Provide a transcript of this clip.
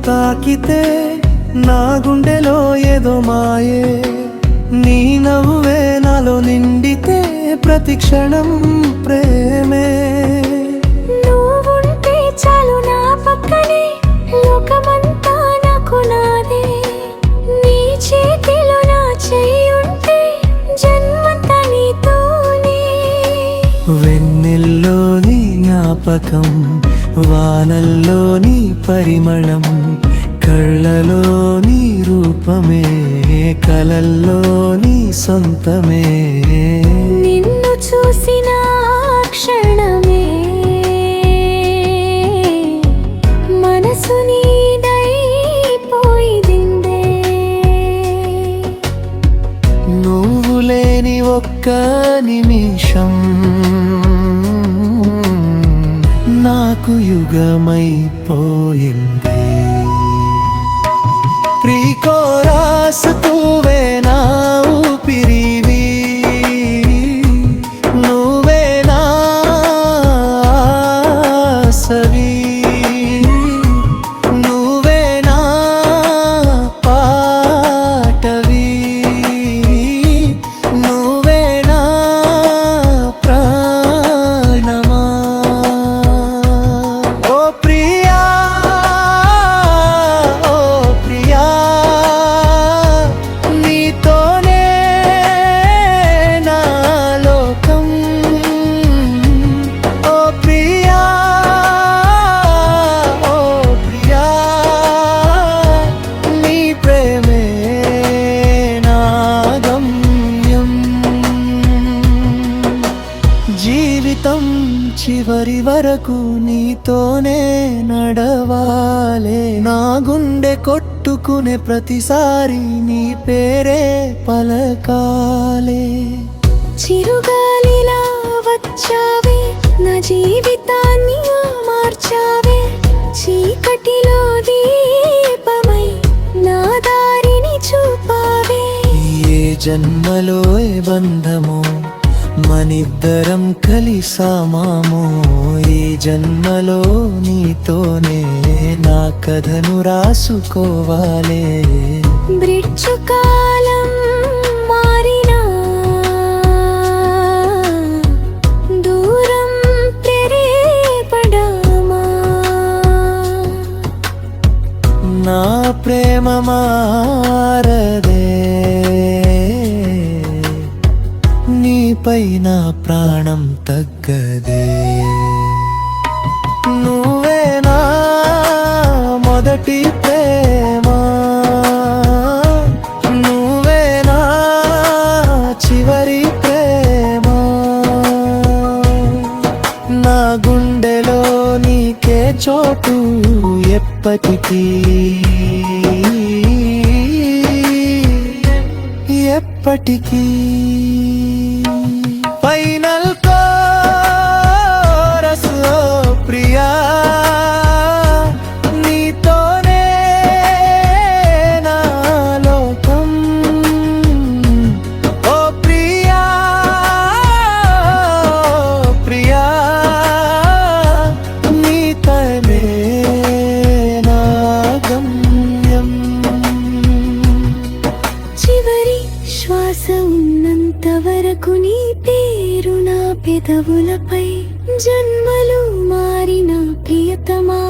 తాకితే నా గుండెలో ఏదో మాయే, నీ నవ్వే నాలో నిండితే ప్రతి క్షణం ప్రేమే. నువ్వుంటే చాలు నా పక్కనే, లోకమంతా నాకు నాదే. నీ చేతిలో నా చెయ్యుంటే జన్మంతా నీతోనే. వెన్నెల్లోని జ్ఞాపకం, వానల్లోని పరిమళం, కళ్ళలోని రూపమే, కలల్లోని సొంతమే. నిన్ను చూసిన క్షణమే మనసు నీదైపోయిందే. నువ్వు లేని ఒక్క నిమిషం నాకు యుగమైపోయింది. ప్రీకోరాస్ తూవే నా ఊపిరివి, నువ్వే నా ఆసవి, నువ్వే నా పాటవి, నువ్వే నా ప్రాణమా. ఓ ప్రియా, ఓ ప్రియా, నీతోనే నా లోకం. ఓ ప్రియా, ఓ ప్రియా, నీ ప్రేమే నా గమ్యం. జీవితం చివరి వరకు నీతోనే నడవాలే, నా గుండె కొట్టుకునే ప్రతిసారి నీ పేరే పలకాలే. చిరుగాలిలా వచ్చావే, నా జీవితాన్ని మార్చావే. చీకటిలో దీపమై నా దారిని చూపావే. ఏ జన్మలో ఏ బంధమో మనిద్దరం కలిసామామో, ఈ జన్మలో నీతోనే నా కథను రాసుకోవాలే. బ్రిడ్జు కాలం మారినా దూరం తెరేపడమా. నా ప్రేమ మారదే, నీపై నా ప్రాణం తగ్గదే. నువ్వే నా మొదటి ప్రేమ, నువ్వే నా చివరి ప్రేమ. నా గుండెలో నీకే చోటు ఎప్పటికీ, ఎప్పటికీ. ఫైనల్ కోరస్ ఓ ప్రియా, నీతోనే నా లోకం. ఓ ప్రియా, ఓ ప్రియా, నీతోనే నా గమ్యం. చివరి శ్వాస ఉన్నంత వరకు నీ పేరు నా పెదవులపై. జన్మలు మారిన ప్రియతమా,